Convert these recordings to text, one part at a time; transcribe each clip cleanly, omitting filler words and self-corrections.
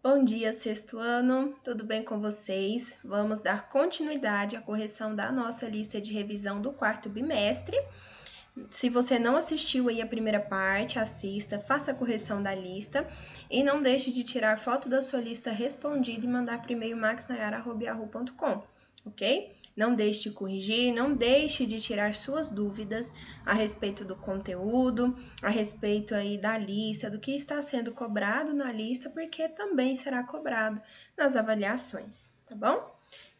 Bom dia, sexto ano, tudo bem com vocês? Vamos dar continuidade à correção da nossa lista de revisão do quarto bimestre. Se você não assistiu aí a primeira parte, assista, faça a correção da lista e não deixe de tirar foto da sua lista respondida e mandar para o e-mail maxnayara@yahoo.com, ok? Não deixe de corrigir, não deixe de tirar suas dúvidas a respeito do conteúdo, a respeito aí da lista, do que está sendo cobrado na lista, porque também será cobrado nas avaliações, tá bom?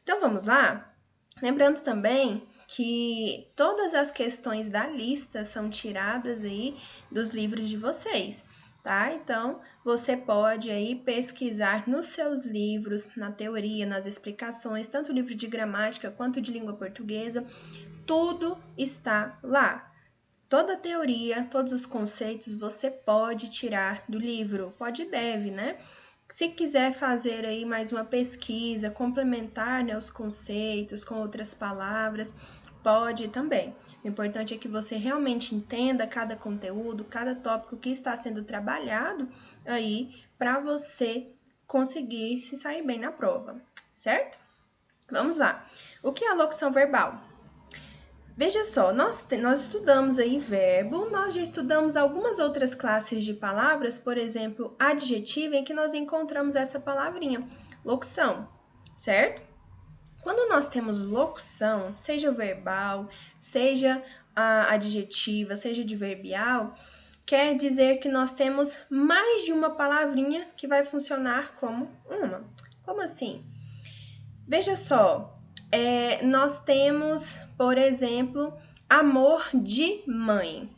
Então vamos lá? Lembrando também que todas as questões da lista são tiradas aí dos livros de vocês, tá? Então, você pode aí pesquisar nos seus livros, na teoria, nas explicações, tanto o livro de gramática quanto de língua portuguesa, tudo está lá. Toda a teoria, todos os conceitos você pode tirar do livro, pode e deve, né? Se quiser fazer aí mais uma pesquisa, complementar, né, os conceitos com outras palavras, pode também. O importante é que você realmente entenda cada conteúdo, cada tópico que está sendo trabalhado aí para você conseguir se sair bem na prova, certo? Vamos lá. O que é a locução verbal? Veja só, nós estudamos aí verbo, nós já estudamos algumas outras classes de palavras, por exemplo, adjetivo, em que nós encontramos essa palavrinha, locução, certo? Quando nós temos locução, seja verbal, seja adjetiva, seja adverbial, quer dizer que nós temos mais de uma palavrinha que vai funcionar como uma. Como assim? Veja só, nós temos, por exemplo, amor de mãe.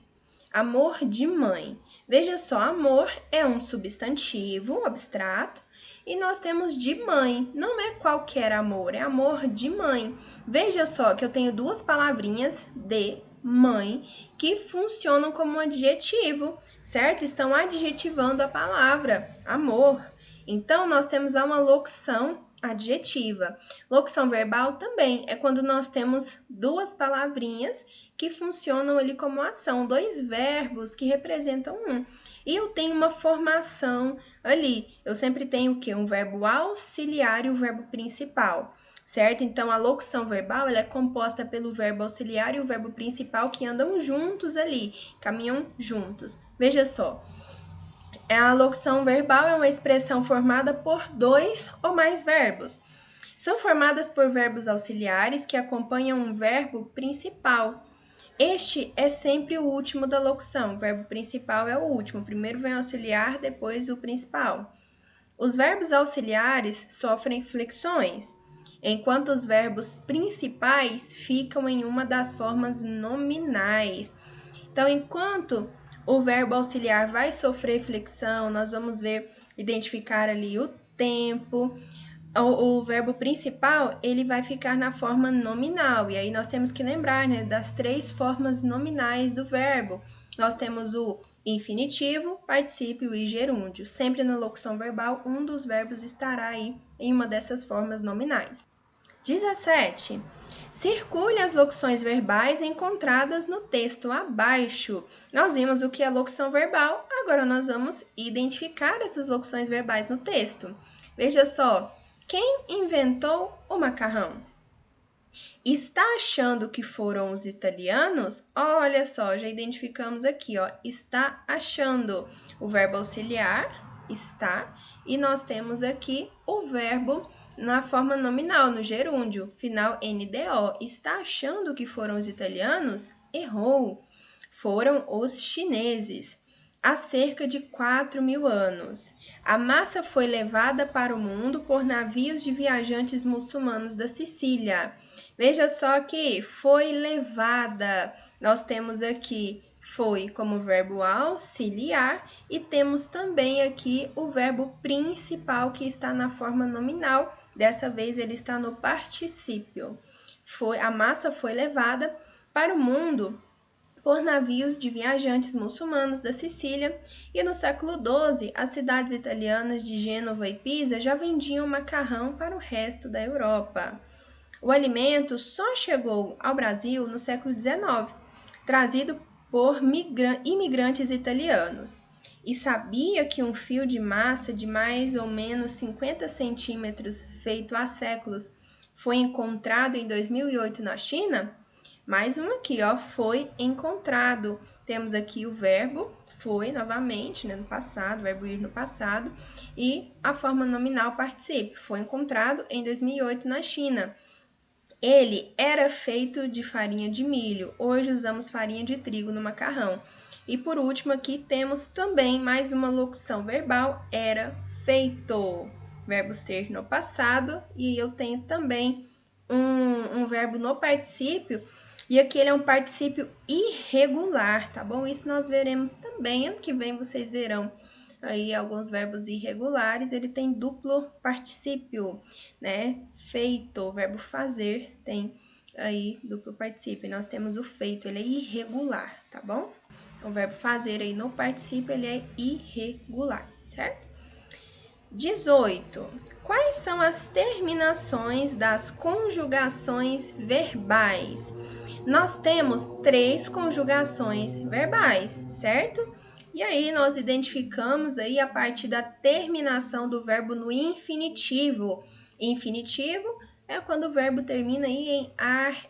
Amor de mãe. Veja só, amor é um substantivo abstrato e nós temos de mãe. Não é qualquer amor, é amor de mãe. Veja só que eu tenho duas palavrinhas de mãe que funcionam como um adjetivo, certo? Estão adjetivando a palavra amor. Então, nós temos lá uma locução adjetiva. Locução verbal também é quando nós temos duas palavrinhas que funcionam ali como ação, dois verbos que representam um. E eu tenho uma formação ali. Eu sempre tenho o quê? Um verbo auxiliar e o verbo principal, certo? Então, a locução verbal ela é composta pelo verbo auxiliar e o verbo principal que andam juntos ali, caminham juntos. Veja só. A locução verbal é uma expressão formada por dois ou mais verbos. São formadas por verbos auxiliares que acompanham um verbo principal. Este é sempre o último da locução. O verbo principal é o último. Primeiro vem o auxiliar, depois o principal. Os verbos auxiliares sofrem flexões, enquanto os verbos principais ficam em uma das formas nominais. Então, enquanto o verbo auxiliar vai sofrer flexão, nós vamos identificar ali o tempo. O verbo principal, ele vai ficar na forma nominal. E aí nós temos que lembrar, né, das três formas nominais do verbo. Nós temos o infinitivo, particípio e gerúndio. Sempre na locução verbal, um dos verbos estará aí em uma dessas formas nominais. 17. Circule as locuções verbais encontradas no texto abaixo. Nós vimos o que é locução verbal, agora nós vamos identificar essas locuções verbais no texto. Veja só, quem inventou o macarrão? Está achando que foram os italianos? Olha só, já identificamos aqui, ó, está achando o verbo auxiliar, está, e nós temos aqui o verbo na forma nominal, no gerúndio, final NDO. Está achando que foram os italianos? Errou, foram os chineses. Há cerca de 4.000 anos. A massa foi levada para o mundo por navios de viajantes muçulmanos da Sicília. Veja só que foi levada. Nós temos aqui foi como verbo auxiliar e temos também aqui o verbo principal que está na forma nominal. Dessa vez ele está no particípio. A massa foi levada para o mundo por navios de viajantes muçulmanos da Sicília, e no século XII, as cidades italianas de Gênova e Pisa já vendiam macarrão para o resto da Europa. O alimento só chegou ao Brasil no século XIX, trazido por imigrantes italianos. E sabia que um fio de massa de mais ou menos 50 centímetros, feito há séculos, foi encontrado em 2008 na China? Mais um aqui, ó, foi encontrado. Temos aqui o verbo foi novamente, né, no passado, o verbo ir no passado, e a forma nominal participe. Foi encontrado em 2008 na China. Ele era feito de farinha de milho. Hoje usamos farinha de trigo no macarrão. E por último aqui temos também mais uma locução verbal, era feito. Verbo ser no passado, e eu tenho também um verbo no particípio, e aqui ele é um particípio irregular, tá bom? Isso nós veremos também, ano que vem vocês verão aí alguns verbos irregulares, ele tem duplo particípio, né? Feito, o verbo fazer tem aí duplo particípio. Nós temos o feito, ele é irregular, tá bom? O verbo fazer aí no particípio, ele é irregular, certo? 18. Quais são as terminações das conjugações verbais? Nós temos 3 conjugações verbais, certo? E aí nós identificamos aí a partir da terminação do verbo no infinitivo. Infinitivo é quando o verbo termina aí em ar,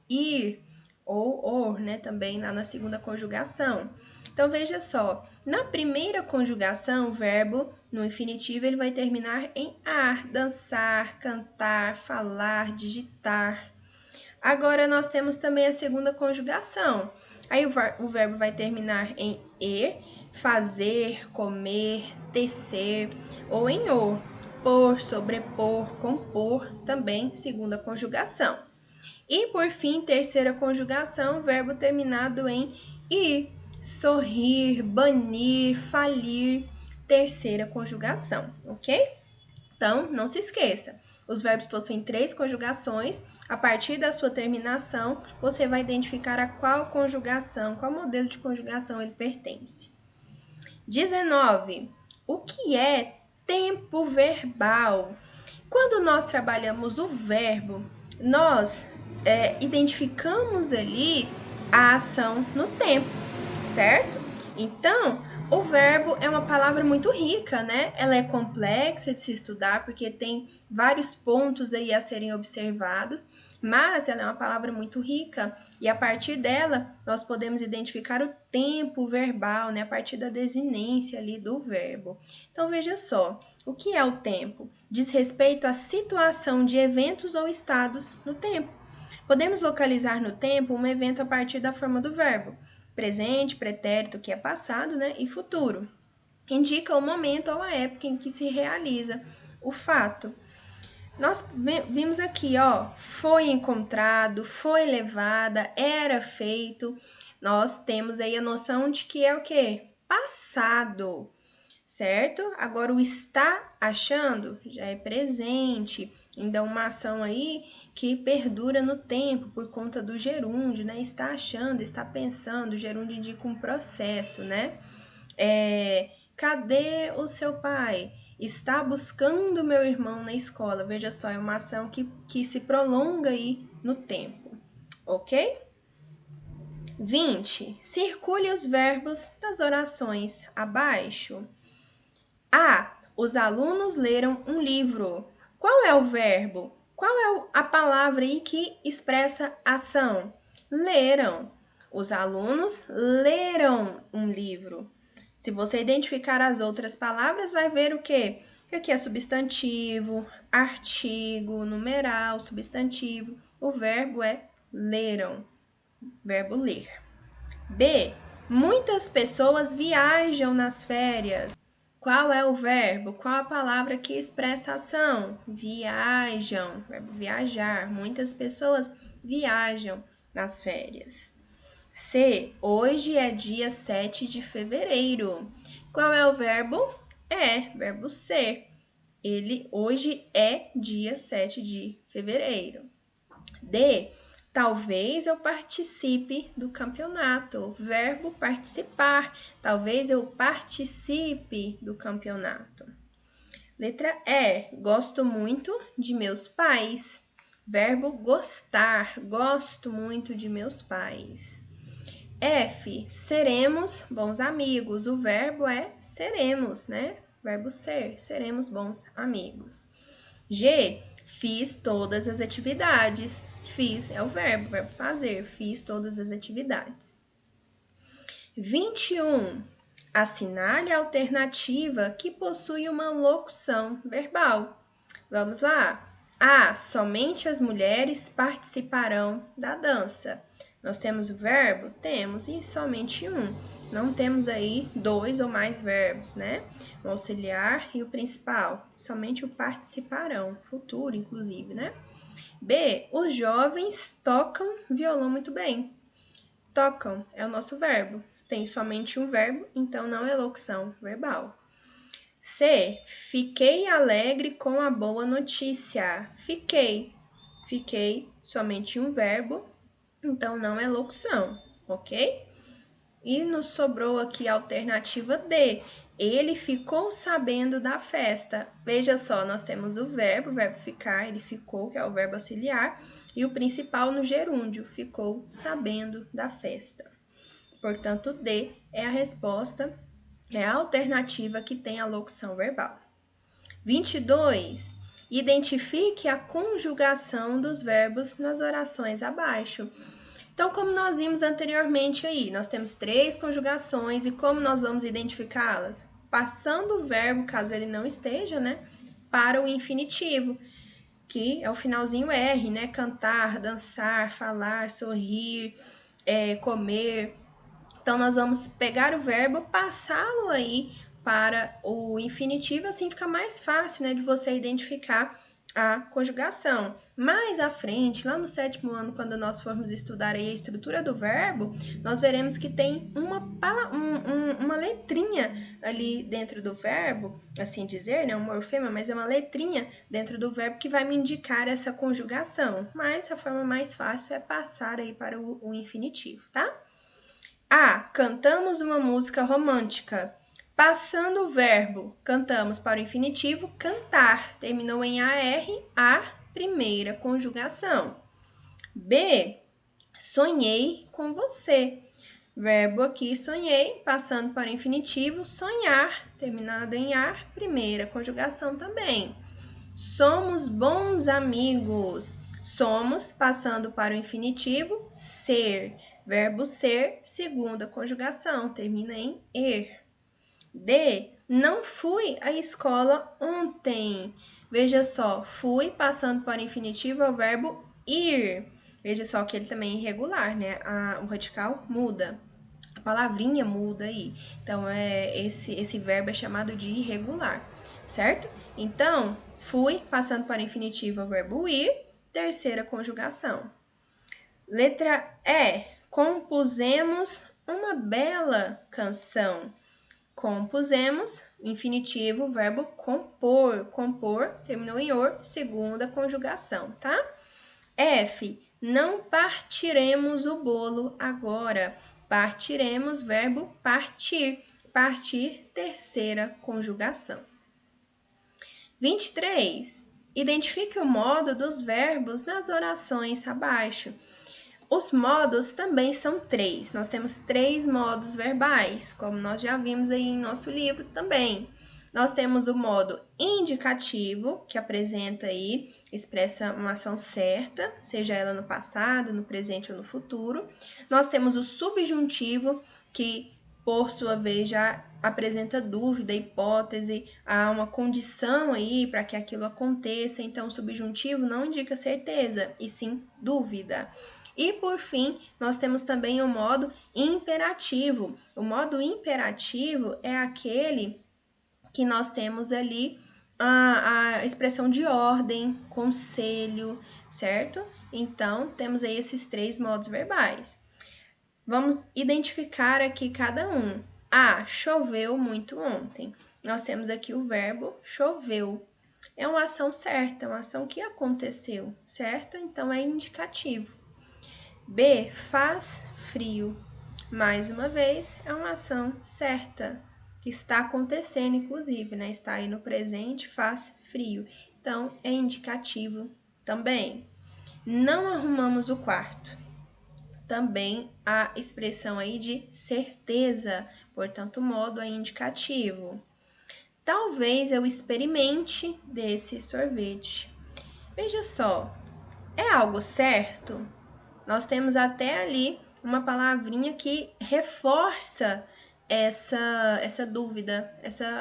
ir ou or, né? Também lá na segunda conjugação. Então, veja só, na primeira conjugação, o verbo no infinitivo ele vai terminar em ar, dançar, cantar, falar, digitar. Agora, nós temos também a segunda conjugação. Aí, o verbo vai terminar em e, fazer, comer, tecer, ou em o, pôr, sobrepor, compor, também segunda conjugação. E, por fim, terceira conjugação, verbo terminado em ir, sorrir, banir, falir, terceira conjugação, ok? Então, não se esqueça, os verbos possuem 3 conjugações. A partir da sua terminação, você vai identificar a qual conjugação, qual modelo de conjugação ele pertence. 19. O que é tempo verbal? Quando nós trabalhamos o verbo, nós identificamos ali a ação no tempo, certo? Então, o verbo é uma palavra muito rica, né? Ela é complexa de se estudar porque tem vários pontos aí a serem observados, mas ela é uma palavra muito rica e a partir dela nós podemos identificar o tempo verbal, né? A partir da desinência ali do verbo. Então, veja só, o que é o tempo? Diz respeito à situação de eventos ou estados no tempo. Podemos localizar no tempo um evento a partir da forma do verbo. Presente, pretérito, que é passado, né? E futuro. Indica o momento ou a época em que se realiza o fato. Nós vimos aqui, ó, foi encontrado, foi levada, era feito. Nós temos aí a noção de que é o quê? Passado, certo? Agora, o está achando já é presente, ainda uma ação aí que perdura no tempo por conta do gerúndio, né? Está achando, está pensando, o gerúndio indica um processo, né? Cadê o seu pai? Está buscando meu irmão na escola. Veja só, é uma ação que se prolonga aí no tempo, ok? 20. Circule os verbos das orações abaixo. A. Os alunos leram um livro. Qual é o verbo? Qual é a palavra aí que expressa ação? Leram. Os alunos leram um livro. Se você identificar as outras palavras, vai ver o quê? Que aqui é substantivo, artigo, numeral, substantivo. O verbo é leram. Verbo ler. B. Muitas pessoas viajam nas férias. Qual é o verbo? Qual a palavra que expressa ação? Viajam. Verbo viajar. Muitas pessoas viajam nas férias. C. Hoje é dia 7 de fevereiro. Qual é o verbo? Verbo ser. Hoje é dia 7 de fevereiro. D. Talvez eu participe do campeonato. Verbo participar. Talvez eu participe do campeonato. Letra E. Gosto muito de meus pais. Verbo gostar. Gosto muito de meus pais. F, seremos bons amigos. O verbo é seremos, né? Verbo ser, seremos bons amigos. G, fiz todas as atividades. Fiz é o verbo fazer. Fiz todas as atividades. 21. Assinale a alternativa que possui uma locução verbal. Vamos lá. A, somente as mulheres participarão da dança. Nós temos o verbo? Temos, e somente um. Não temos aí dois ou mais verbos, né? O auxiliar e o principal. Somente o participarão, futuro, inclusive, né? B, os jovens tocam violão muito bem. Tocam é o nosso verbo. Tem somente um verbo, então não é locução verbal. C, fiquei alegre com a boa notícia. Fiquei. Fiquei, somente um verbo, então não é locução, ok? E nos sobrou aqui a alternativa D. Ele ficou sabendo da festa. Veja só, nós temos o verbo ficar, ele ficou, que é o verbo auxiliar, e o principal no gerúndio, ficou sabendo da festa. Portanto, D é a resposta, é a alternativa que tem a locução verbal. 22. Identifique a conjugação dos verbos nas orações abaixo. Então, como nós vimos anteriormente aí, nós temos 3 conjugações e como nós vamos identificá-las? Passando o verbo, caso ele não esteja, né, para o infinitivo, que é o finalzinho R, né? Cantar, dançar, falar, sorrir, comer. Então, nós vamos pegar o verbo, passá-lo aí para o infinitivo, assim fica mais fácil, né, de você identificar a conjugação. Mais à frente, lá no 7º ano, quando nós formos estudar aí a estrutura do verbo, nós veremos que tem uma letrinha ali dentro do verbo, assim dizer, né, um morfema, mas é uma letrinha dentro do verbo que vai me indicar essa conjugação. Mas a forma mais fácil é passar aí para o infinitivo, tá? A, cantamos uma música romântica. Passando o verbo, cantamos para o infinitivo, cantar. Terminou em AR, a primeira conjugação. B, sonhei com você. Verbo aqui, sonhei, passando para o infinitivo, sonhar. Terminado em ar, primeira conjugação também. Somos bons amigos. Somos, passando para o infinitivo, ser. Verbo ser, segunda conjugação, termina em er. D, não fui à escola ontem. Veja só, fui, passando para o infinitivo, é o verbo ir. Veja só que ele também é irregular, né? O radical muda. A palavrinha muda aí. Então, esse verbo é chamado de irregular, certo? Então, fui, passando para o infinitivo, é o verbo ir. Terceira conjugação. Letra E. Compusemos uma bela canção. Compusemos, infinitivo, verbo compor. Compor, terminou em or, segunda conjugação, tá? F. Não partiremos o bolo agora. Partiremos, verbo partir. Partir, terceira conjugação. 23. Identifique o modo dos verbos nas orações abaixo. Os modos também são 3. Nós temos 3 modos verbais, como nós já vimos aí em nosso livro também. Nós temos o modo indicativo, que apresenta aí, expressa uma ação certa, seja ela no passado, no presente ou no futuro. Nós temos o subjuntivo, que por sua vez já apresenta dúvida, hipótese, há uma condição aí para que aquilo aconteça. Então, o subjuntivo não indica certeza, e sim dúvida. E, por fim, nós temos também o modo imperativo. O modo imperativo é aquele que nós temos ali a expressão de ordem, conselho, certo? Então, temos aí esses 3 modos verbais. Vamos identificar aqui cada um. A, choveu muito ontem. Nós temos aqui o verbo choveu. É uma ação certa, uma ação que aconteceu, certo? Então, é indicativo. B, faz frio. Mais uma vez, é uma ação certa, que está acontecendo, inclusive, né? Está aí no presente, faz frio. Então, é indicativo também. Não arrumamos o quarto. também a expressão aí de certeza, portanto, modo aí indicativo. Talvez eu experimente desse sorvete. Veja só, é algo certo? Nós temos até ali uma palavrinha que reforça essa dúvida,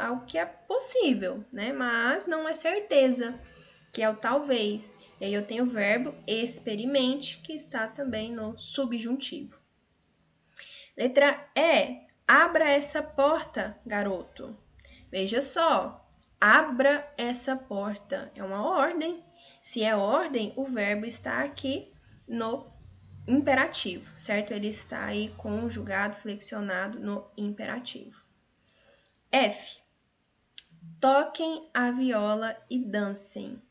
algo que é possível, né? Mas não é certeza, que é o talvez. E aí eu tenho o verbo experimente, que está também no subjuntivo. Letra E. Abra essa porta, garoto. Veja só, abra essa porta. É uma ordem. Se é ordem, o verbo está aqui no imperativo, certo? Ele está aí conjugado, flexionado no imperativo. F. Toquem a viola e dancem.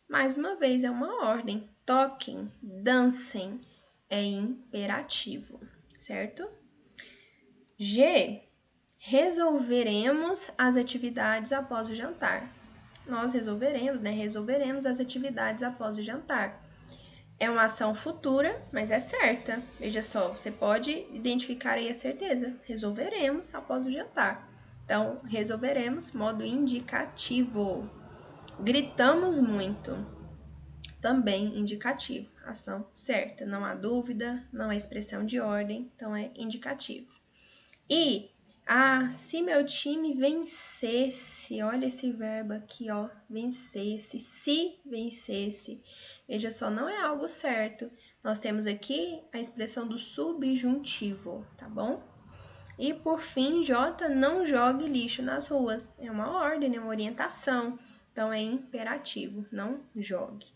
Mais uma vez, é uma ordem. Toquem, dancem, é imperativo, certo? G. Resolveremos as atividades após o jantar. Nós resolveremos, né? Resolveremos as atividades após o jantar. É uma ação futura, mas é certa. Veja só, você pode identificar aí a certeza. Resolveremos após o jantar. Então, resolveremos, modo indicativo. Gritamos muito. Também indicativo. Ação certa. Não há dúvida, não é expressão de ordem, então é indicativo. E, se meu time vencesse, olha esse verbo aqui, ó, vencesse, se vencesse. Veja só, não é algo certo. Nós temos aqui a expressão do subjuntivo, tá bom? E, por fim, J, não jogue lixo nas ruas. É uma ordem, é uma orientação. Então, é imperativo, não jogue.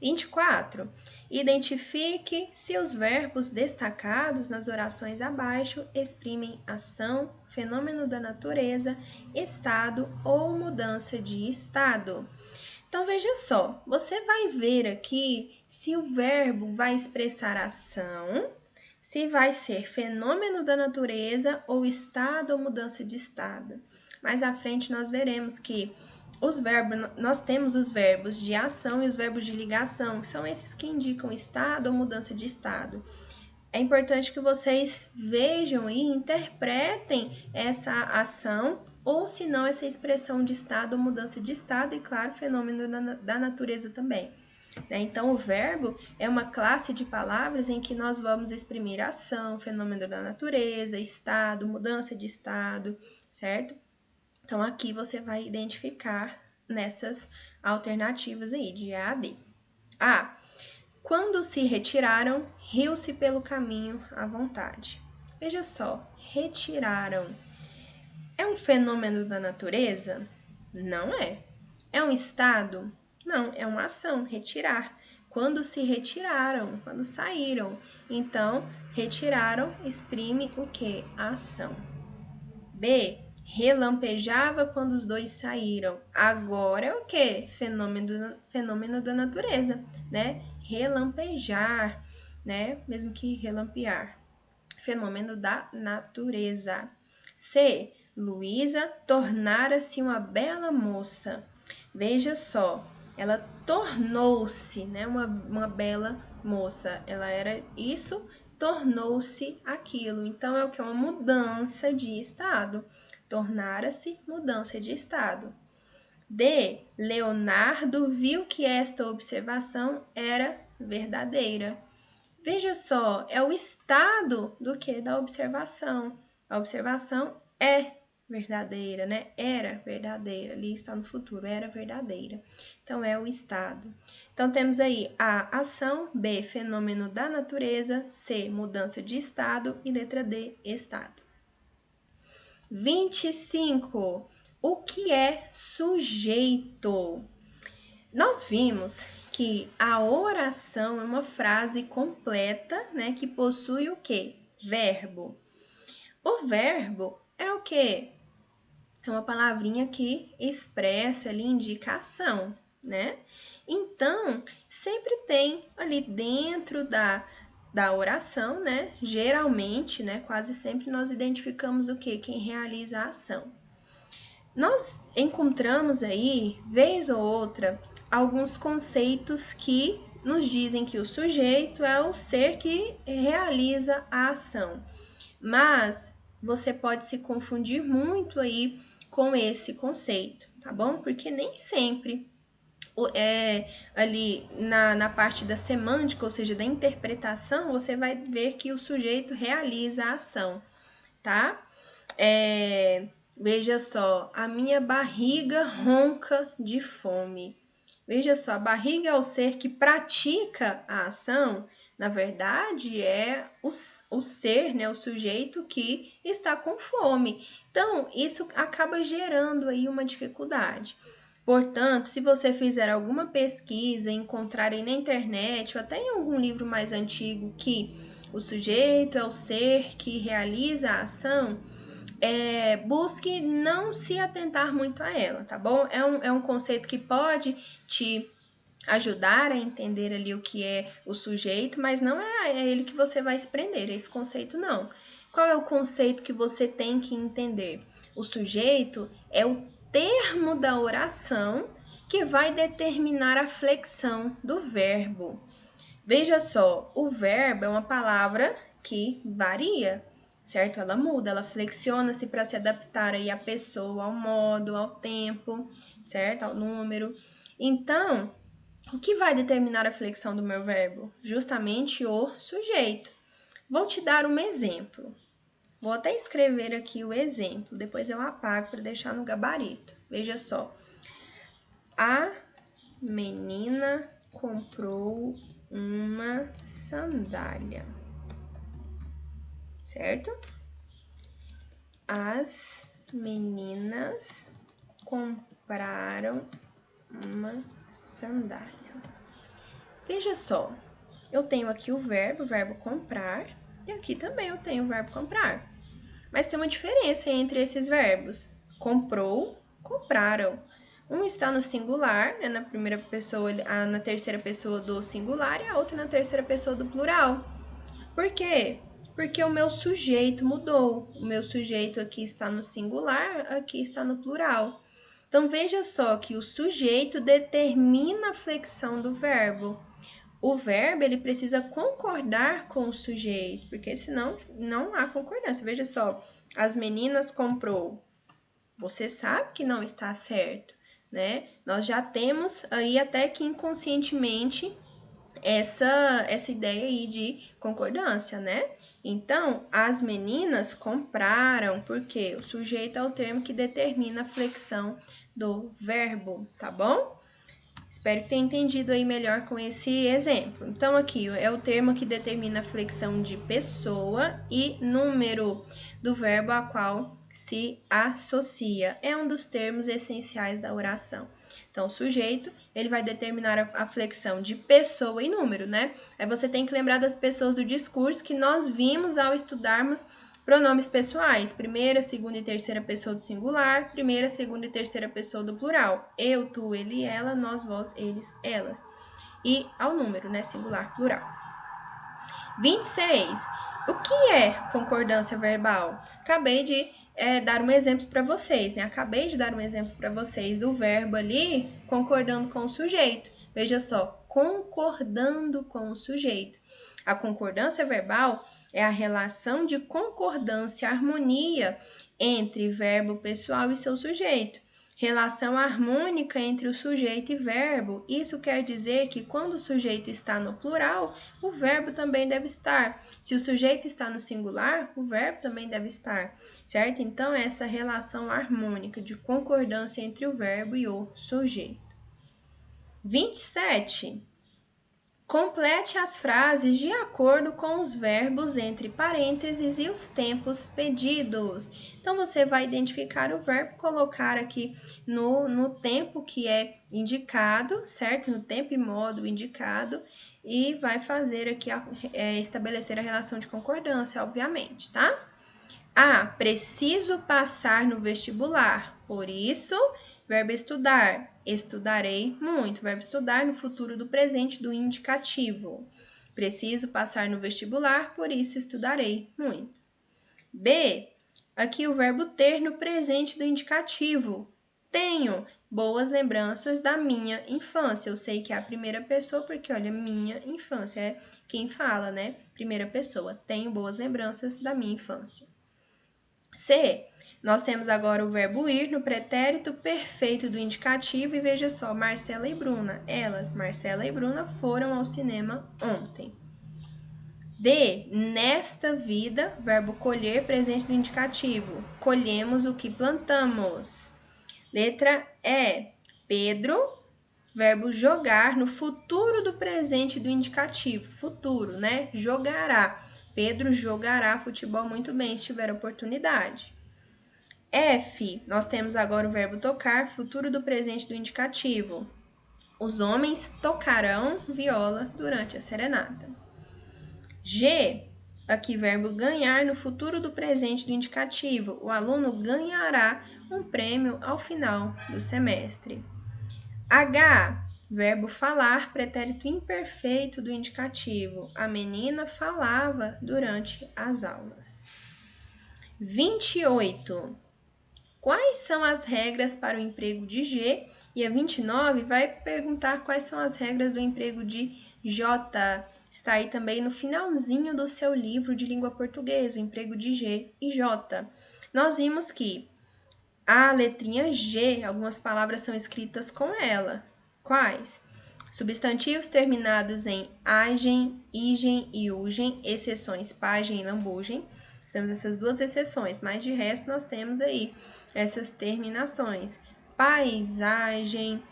24. Identifique se os verbos destacados nas orações abaixo exprimem ação, fenômeno da natureza, estado ou mudança de estado. Então, veja só, você vai ver aqui se o verbo vai expressar ação, se vai ser fenômeno da natureza ou estado ou mudança de estado. Mais à frente, nós veremos que nós temos os verbos de ação e os verbos de ligação, que são esses que indicam estado ou mudança de estado. É importante que vocês vejam e interpretem essa ação ou, se não, essa expressão de estado ou mudança de estado e, claro, fenômeno da natureza também. Então, o verbo é uma classe de palavras em que nós vamos exprimir ação, fenômeno da natureza, estado, mudança de estado, certo? Então, aqui você vai identificar nessas alternativas aí, de A a D. A. Quando se retiraram, riu-se pelo caminho à vontade. Veja só, retiraram. É um fenômeno da natureza? Não é. É um estado? Não, é uma ação, retirar. Quando se retiraram, quando saíram. Então, retiraram exprime o quê? A ação. B. Relampejava quando os dois saíram. Agora é o quê? Fenômeno da natureza, né? Relampejar, né? Mesmo que relampear. Fenômeno da natureza. C. Luísa tornara-se uma bela moça. Veja só, ela tornou-se, né, uma bela moça. Ela era isso, tornou-se aquilo. Então, é o que? Uma mudança de estado. Tornara-se, mudança de estado. D. Leonardo viu que esta observação era verdadeira. Veja só, é o estado do que? Da observação. A observação é verdadeira, né? Era verdadeira, ali está no futuro, era verdadeira. Então, é o estado. Então, temos aí A, ação, B, fenômeno da natureza, C, mudança de estado e letra D, estado. 25. O que é sujeito? Nós vimos que a oração é uma frase completa, né, que possui o quê? Verbo. O verbo é o quê? É uma palavrinha que expressa ali indicação, né? Então, sempre tem ali dentro da oração, né? Geralmente, né? Quase sempre nós identificamos o quê? Quem realiza a ação. Nós encontramos aí, vez ou outra, alguns conceitos que nos dizem que o sujeito é o ser que realiza a ação. Mas você pode se confundir muito aí com esse conceito, tá bom? Porque nem sempre ali na parte da semântica, ou seja, da interpretação, você vai ver que o sujeito realiza a ação, tá? Veja só, a minha barriga ronca de fome. Veja só, a barriga é o ser que pratica a ação, na verdade é o ser, né, o sujeito que está com fome. Então, isso acaba gerando aí uma dificuldade. Portanto, se você fizer alguma pesquisa, encontrar aí na internet ou até em algum livro mais antigo que o sujeito é o ser que realiza a ação, busque não se atentar muito a ela, tá bom? É um conceito que pode te ajudar a entender ali o que é o sujeito, mas não é ele que você vai se prender, esse conceito não. Qual é o conceito que você tem que entender? O sujeito é o termo da oração que vai determinar a flexão do verbo. Veja só, o verbo é uma palavra que varia, certo? Ela muda, ela flexiona-se para se adaptar aí à pessoa, ao modo, ao tempo, certo? Ao número. Então, o que vai determinar a flexão do meu verbo? Justamente o sujeito. Vou te dar um exemplo. Vou até escrever aqui o exemplo, depois eu apago para deixar no gabarito. Veja só. A menina comprou uma sandália, certo? As meninas compraram uma sandália. Veja só, eu tenho aqui o verbo comprar, e aqui também eu tenho o verbo comprar. Mas tem uma diferença entre esses verbos. Comprou, compraram. Um está no singular, né, na primeira pessoa, na terceira pessoa do singular, e a outra na terceira pessoa do plural. Por quê? Porque o meu sujeito mudou. O meu sujeito aqui está no singular, aqui está no plural. Então, veja só que o sujeito determina a flexão do verbo. O verbo ele precisa concordar com o sujeito, porque senão não há concordância. Veja só, as meninas comprou. Você sabe que não está certo, né? Nós já temos aí até que inconscientemente essa ideia aí de concordância, né? Então, as meninas compraram, porque o sujeito é o termo que determina a flexão do verbo, tá bom? Espero que tenha entendido aí melhor com esse exemplo. Então, aqui é o termo que determina a flexão de pessoa e número do verbo a qual se associa. É um dos termos essenciais da oração. Então, o sujeito, ele vai determinar a flexão de pessoa e número, né? Aí você tem que lembrar das pessoas do discurso que nós vimos ao estudarmos pronomes pessoais, primeira, segunda e terceira pessoa do singular, primeira, segunda e terceira pessoa do plural. Eu, tu, ele, ela, nós, vós, eles, elas. E ao número, né? Singular, plural. 26. O que é concordância verbal? Acabei de dar um exemplo para vocês, né? Acabei de dar um exemplo para vocês do verbo ali concordando com o sujeito. Veja só, concordando com o sujeito. A concordância verbal é a relação de concordância, harmonia entre verbo pessoal e seu sujeito. Relação harmônica entre o sujeito e verbo. Isso quer dizer que quando o sujeito está no plural, o verbo também deve estar. Se o sujeito está no singular, o verbo também deve estar, certo? Então, essa relação harmônica de concordância entre o verbo e o sujeito. 27. Complete as frases de acordo com os verbos entre parênteses e os tempos pedidos. Então, você vai identificar o verbo, colocar aqui no tempo que é indicado, certo? No tempo e modo indicado, e vai fazer aqui, estabelecer a relação de concordância, obviamente, tá? Preciso passar no vestibular, por isso, verbo estudar, estudarei muito. Verbo estudar no futuro do presente do indicativo. Preciso passar no vestibular, por isso estudarei muito. B, aqui o verbo ter no presente do indicativo. Tenho boas lembranças da minha infância. Eu sei que é a primeira pessoa porque, olha, minha infância é quem fala, né? Primeira pessoa. Tenho boas lembranças da minha infância. C. Nós temos agora o verbo ir no pretérito perfeito do indicativo e veja só, Marcela e Bruna. Elas, Marcela e Bruna, foram ao cinema ontem. D. Nesta vida, verbo colher presente no indicativo. Colhemos o que plantamos. Letra E. Pedro, verbo jogar no futuro do presente do indicativo. Futuro, né? Jogará. Pedro jogará futebol muito bem se tiver oportunidade. F. Nós temos agora o verbo tocar, futuro do presente do indicativo. Os homens tocarão viola durante a serenata. G. Aqui, verbo ganhar no futuro do presente do indicativo. O aluno ganhará um prêmio ao final do semestre. H. Verbo falar, pretérito imperfeito do indicativo. A menina falava durante as aulas. 28. Quais são as regras para o emprego de G? E a 29 vai perguntar quais são as regras do emprego de J. Está aí também no finalzinho do seu livro de língua portuguesa, o emprego de G e J. Nós vimos que a letrinha G, algumas palavras são escritas com ela. Quais? Substantivos terminados em agem, igem e ugem, exceções pagem e lambugem. Temos essas duas exceções, mas de resto nós temos aí essas terminações. Paisagem,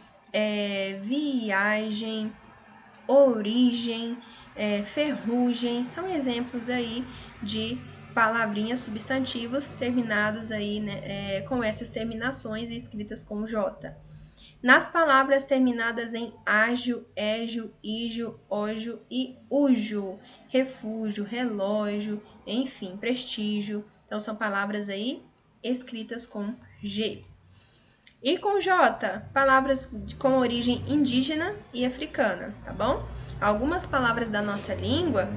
viagem, origem, ferrugem, são exemplos aí de palavrinhas, substantivos terminados aí, né, com essas terminações escritas com J. Nas palavras terminadas em ágio, égio, ígio, ógio e ujo, refúgio, relógio, enfim, prestígio. Então, são palavras aí escritas com G. E com J, palavras com origem indígena e africana, tá bom? Algumas palavras da nossa língua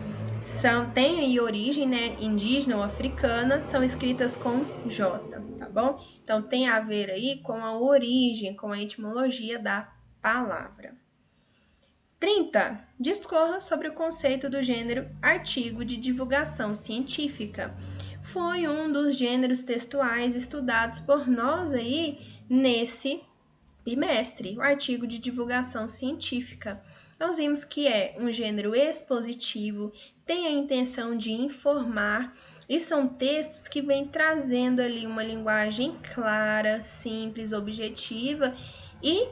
têm aí origem, né, indígena ou africana, são escritas com J, tá bom? Então, tem a ver aí com a origem, com a etimologia da palavra. 30. Discorra sobre o conceito do gênero artigo de divulgação científica. Foi um dos gêneros textuais estudados por nós aí nesse bimestre, o artigo de divulgação científica. Nós vimos que é um gênero expositivo, tem a intenção de informar, e são textos que vêm trazendo ali uma linguagem clara, simples, objetiva e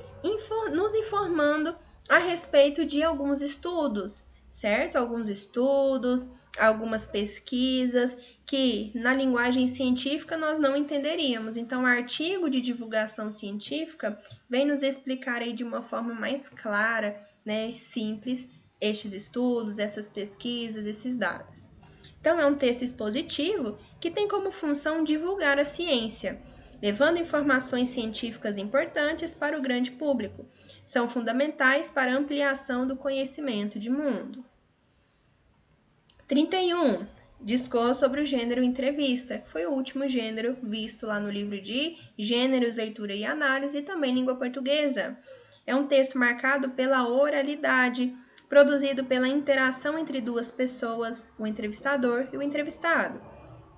nos informando a respeito de alguns estudos, certo? Alguns estudos, algumas pesquisas que na linguagem científica nós não entenderíamos. Então, o artigo de divulgação científica vem nos explicar aí de uma forma mais clara, né, simples, estes estudos, essas pesquisas, esses dados. Então, é um texto expositivo que tem como função divulgar a ciência, levando informações científicas importantes para o grande público. São fundamentais para a ampliação do conhecimento de mundo. 31. Discorra sobre o gênero entrevista, que foi o último gênero visto lá no livro de Gêneros, Leitura e Análise e também Língua Portuguesa. É um texto marcado pela oralidade, produzido pela interação entre duas pessoas, o entrevistador e o entrevistado.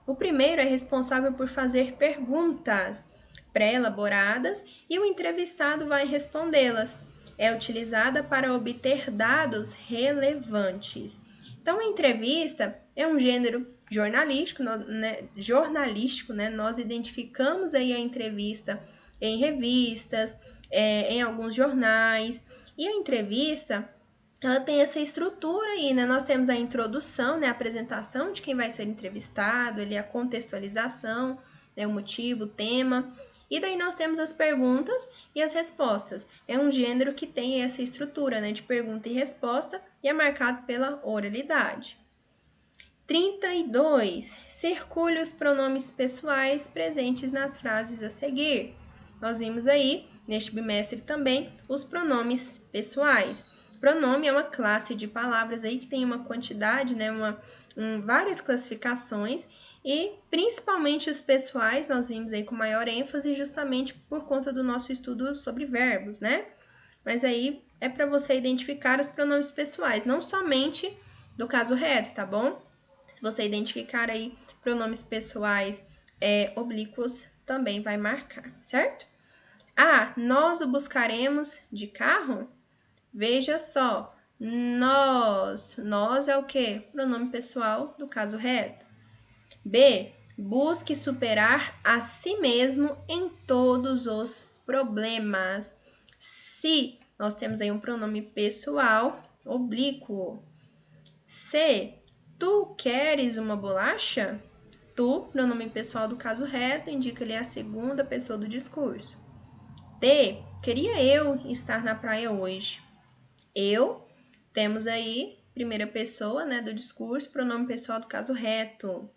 O primeiro é responsável por fazer perguntas pré-elaboradas e o entrevistado vai respondê-las. É utilizada para obter dados relevantes. Então, a entrevista é um gênero jornalístico, né? Nós identificamos aí a entrevista em revistas, em alguns jornais, e a entrevista ela tem essa estrutura aí, né? Nós temos a introdução, né? A apresentação de quem vai ser entrevistado, ali a contextualização, né? O motivo, o tema. E daí nós temos as perguntas e as respostas. É um gênero que tem essa estrutura, né? De pergunta e resposta e é marcado pela oralidade. 32. Circule os pronomes pessoais presentes nas frases a seguir. Nós vimos aí, neste bimestre também, os pronomes pessoais. Pronome é uma classe de palavras aí que tem uma quantidade, né, várias classificações, e principalmente os pessoais nós vimos aí com maior ênfase justamente por conta do nosso estudo sobre verbos, né? Mas aí é para você identificar os pronomes pessoais, não somente do caso reto, tá bom? Se você identificar aí pronomes pessoais oblíquos, também vai marcar, certo? Nós o buscaremos de carro? Veja só, nós. Nós é o quê? Pronome pessoal do caso reto. B, busque superar a si mesmo em todos os problemas. Se, nós temos aí um pronome pessoal oblíquo. C, tu queres uma bolacha? Tu, pronome pessoal do caso reto, indica ele a segunda pessoa do discurso. D, queria eu estar na praia hoje. Eu, temos aí primeira pessoa, né, do discurso, pronome pessoal do caso reto.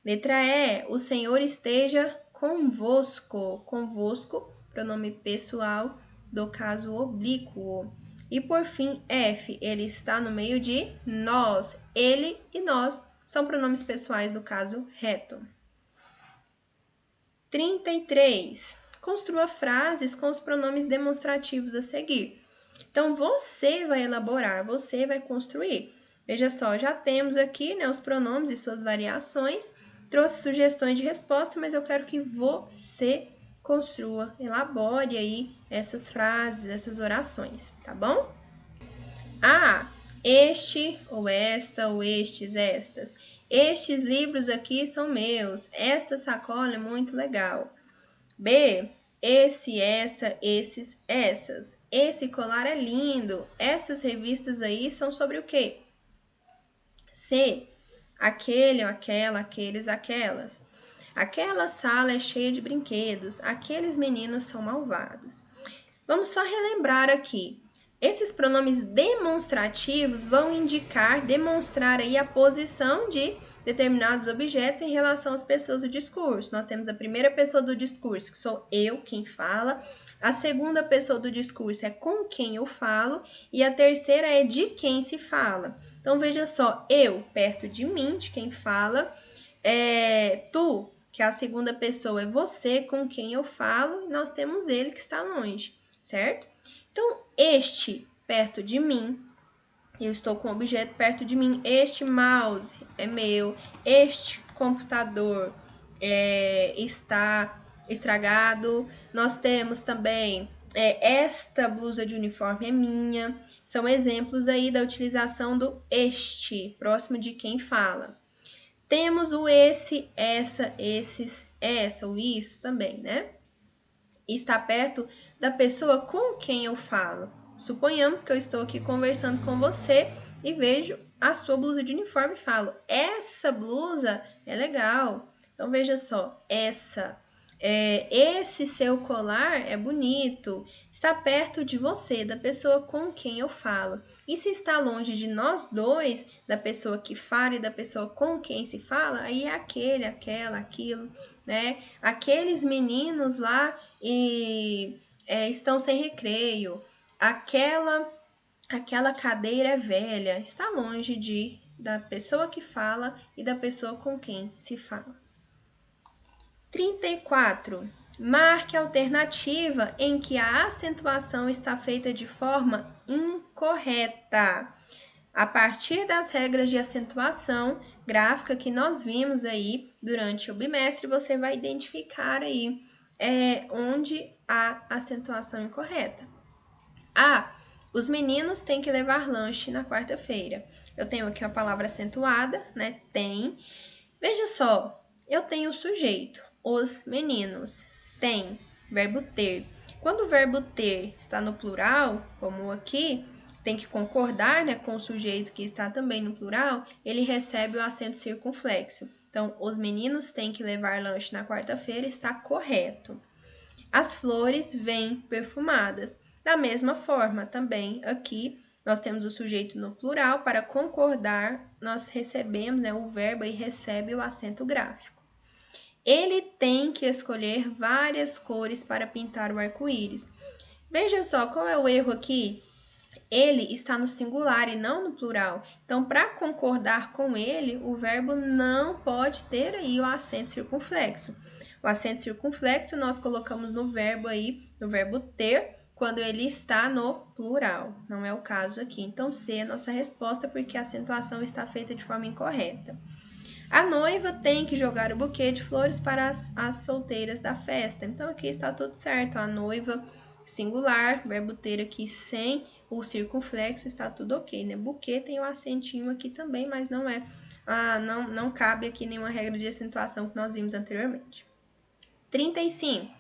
Letra E, o Senhor esteja convosco. Convosco, pronome pessoal do caso oblíquo. E por fim, F, ele está no meio de nós. Ele e nós são pronomes pessoais do caso reto. 33. Construa frases com os pronomes demonstrativos a seguir. Então, você vai elaborar, você vai construir. Veja só, já temos aqui, né, os pronomes e suas variações. Trouxe sugestões de resposta, mas eu quero que você construa, elabore aí essas frases, essas orações, tá bom? Este ou esta ou estes, estas. Estes livros aqui são meus. Esta sacola é muito legal. B, esse, essa, esses, essas. Esse colar é lindo. Essas revistas aí são sobre o quê? C, aquele ou aquela, aqueles, aquelas. Aquela sala é cheia de brinquedos. Aqueles meninos são malvados. Vamos só relembrar aqui. Esses pronomes demonstrativos vão demonstrar aí a posição de determinados objetos em relação às pessoas do discurso. Nós temos a primeira pessoa do discurso, que sou eu quem fala. A segunda pessoa do discurso é com quem eu falo. E a terceira é de quem se fala. Então, veja só, eu, perto de mim, de quem fala. Tu, que é a segunda pessoa, é você com quem eu falo. E nós temos ele que está longe, certo? Então, este perto de mim, eu estou com o objeto perto de mim. Este mouse é meu. Este computador está estragado. Nós temos também esta blusa de uniforme é minha. São exemplos aí da utilização do este, próximo de quem fala. Temos o esse, essa, esses, essa, o isso também, né? Está perto da pessoa com quem eu falo. Suponhamos que eu estou aqui conversando com você e vejo a sua blusa de uniforme e falo, essa blusa é legal. Então, veja só, esse seu colar é bonito, está perto de você, da pessoa com quem eu falo. E se está longe de nós dois, da pessoa que fala e da pessoa com quem se fala, aí é aquele, aquela, aquilo, né? Aqueles meninos lá estão sem recreio. Aquela cadeira é velha, está longe da pessoa que fala e da pessoa com quem se fala. 34. Marque a alternativa em que a acentuação está feita de forma incorreta. A partir das regras de acentuação gráfica que nós vimos aí durante o bimestre, você vai identificar aí onde há acentuação incorreta. Os meninos têm que levar lanche na quarta-feira. Eu tenho aqui a palavra acentuada, né? Tem. Veja só, eu tenho o sujeito. Os meninos têm, verbo ter. Quando o verbo ter está no plural, como aqui, tem que concordar, né, com o sujeito que está também no plural, ele recebe o acento circunflexo. Então, os meninos têm que levar lanche na quarta-feira, está correto. As flores vêm perfumadas. Da mesma forma, também aqui, nós temos o sujeito no plural. Para concordar, nós recebemos, né, o verbo e recebe o acento gráfico. Ele tem que escolher várias cores para pintar o arco-íris. Veja só, qual é o erro aqui? ele está no singular e não no plural. Então, para concordar com ele, o verbo não pode ter aí o acento circunflexo. O acento circunflexo nós colocamos no verbo aí, no verbo ter, quando ele está no plural. Não é o caso aqui. Então, C é a nossa resposta, porque a acentuação está feita de forma incorreta. A noiva tem que jogar o buquê de flores para as solteiras da festa. Então, aqui está tudo certo. A noiva, singular, verbo ter aqui sem o circunflexo, está tudo ok, né? Buquê tem o acentinho aqui também, mas não é, não cabe aqui nenhuma regra de acentuação que nós vimos anteriormente. 35.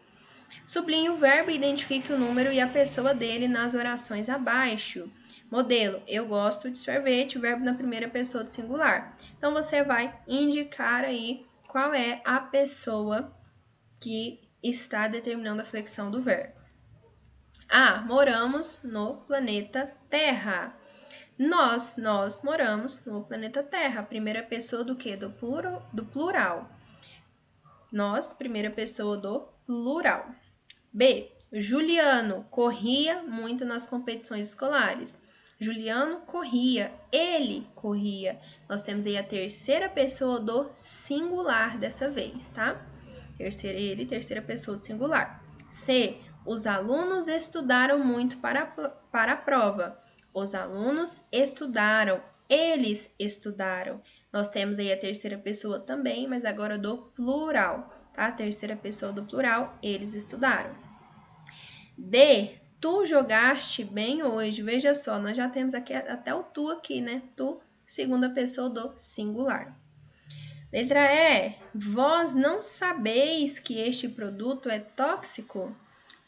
Sublinhe o verbo e identifique o número e a pessoa dele nas orações abaixo. Modelo, eu gosto de sorvete, verbo na primeira pessoa do singular. Então, você vai indicar aí qual é a pessoa que está determinando a flexão do verbo. A, moramos no planeta Terra. Nós moramos no planeta Terra. Primeira pessoa do quê? Do plural. Nós, primeira pessoa do plural. B, Juliano corria muito nas competições escolares. Juliano corria, ele corria. Nós temos aí a terceira pessoa do singular dessa vez, tá? Terceira pessoa do singular. C, os alunos estudaram muito para a prova. Os alunos estudaram, eles estudaram. Nós temos aí a terceira pessoa também, mas agora do plural, tá? A terceira pessoa do plural, eles estudaram. D, tu jogaste bem hoje. Veja só, nós já temos aqui até o tu aqui, né? Tu, segunda pessoa do singular. Letra E, vós não sabeis que este produto é tóxico?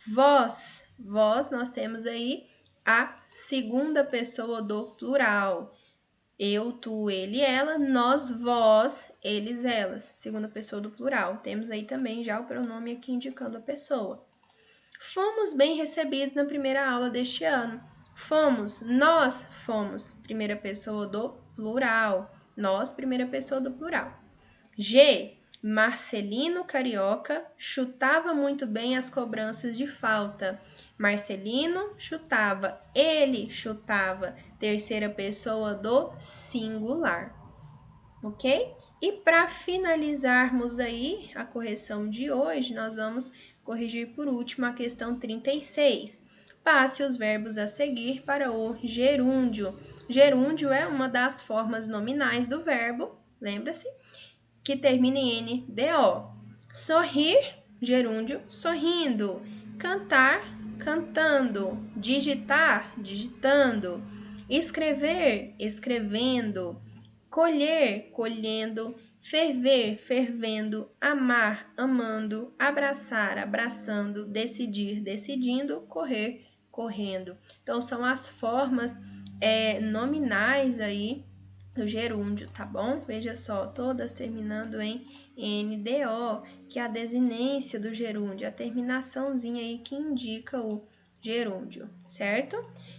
Vós, nós temos aí a segunda pessoa do plural. Eu, tu, ele, ela, nós, vós, eles, elas. Segunda pessoa do plural. Temos aí também já o pronome aqui indicando a pessoa. Fomos bem recebidos na primeira aula deste ano. Fomos, nós fomos. Primeira pessoa do plural. Nós, primeira pessoa do plural. G, Marcelino Carioca chutava muito bem as cobranças de falta. Marcelino chutava, ele chutava. Terceira pessoa do singular. Ok? E para finalizarmos aí a correção de hoje, nós vamos corrigir por último a questão 36. Passe os verbos a seguir para o gerúndio. Gerúndio é uma das formas nominais do verbo, lembra-se? Que termina em NDO. Sorrir, gerúndio, sorrindo. Cantar, cantando. Digitar, digitando. Escrever, escrevendo. Colher, colhendo. Ferver, fervendo. Amar, amando. Abraçar, abraçando. Decidir, decidindo. Correr, correndo. Então, são as formas nominais aí do gerúndio, tá bom? Veja só, todas terminando em NDO, que é a desinência do gerúndio, a terminaçãozinha aí que indica o gerúndio, certo?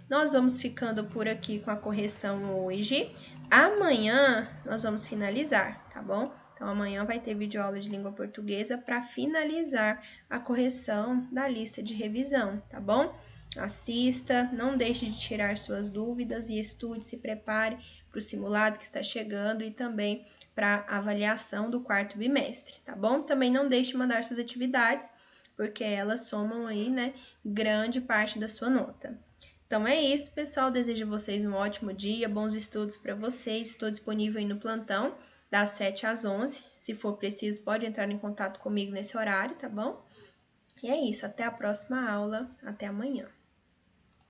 Nós vamos ficando por aqui com a correção hoje. Amanhã nós vamos finalizar, tá bom? Então, amanhã vai ter videoaula de língua portuguesa para finalizar a correção da lista de revisão, tá bom? Assista, não deixe de tirar suas dúvidas e estude, se prepare para o simulado que está chegando e também para a avaliação do quarto bimestre, tá bom? Também não deixe de mandar suas atividades, porque elas somam aí, né, grande parte da sua nota. Então é isso, pessoal. Desejo a vocês um ótimo dia, bons estudos para vocês. Estou disponível aí no plantão, das 7 às 11. Se for preciso, pode entrar em contato comigo nesse horário, tá bom? E é isso, até a próxima aula, até amanhã.